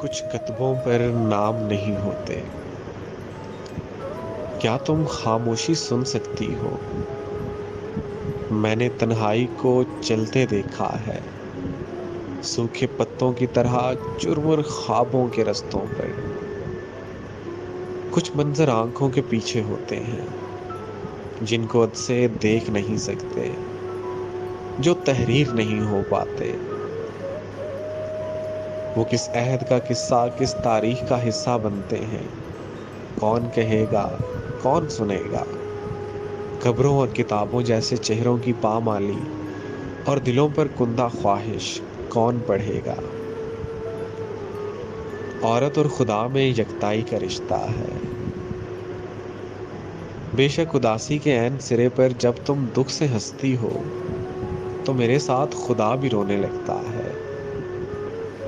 کچھ کتبوں پر نام نہیں ہوتے، کیا تم خاموشی سن سکتی ہو؟ میں نے تنہائی کو چلتے دیکھا ہے، سوکھے پتوں کی طرح چرمر خوابوں کے رستوں پر۔ کچھ منظر آنکھوں کے پیچھے ہوتے ہیں، جن کو حد سے دیکھ نہیں سکتے، جو تحریر نہیں ہو پاتے۔ وہ کس عہد کا قصہ، کس تاریخ کا حصہ بنتے ہیں، کون کہے گا، کون سنے گا؟ قبروں اور کتابوں جیسے چہروں کی پامالی اور دلوں پر کندہ خواہش کون پڑھے گا؟ عورت اور خدا میں یکتائی کا رشتہ ہے۔ بے شک اداسی کے عین سرے پر جب تم دکھ سے ہنستی ہو تو میرے ساتھ خدا بھی رونے لگتا ہے۔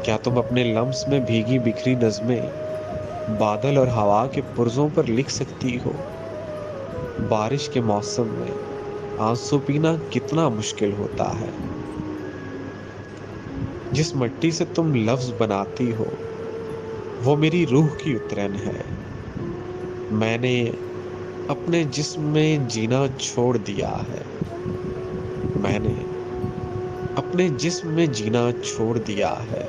کیا تم اپنے لمس میں بھیگی بکھری نظمیں بادل اور ہوا کے پرزوں پر لکھ سکتی ہو؟ بارش کے موسم میں آنسو پینا کتنا مشکل ہوتا ہے۔ جس مٹی سے تم لفظ بناتی ہو وہ میری روح کی اترن ہے۔ میں نے اپنے جسم میں جینا چھوڑ دیا ہے، میں نے اپنے جسم میں جینا چھوڑ دیا ہے۔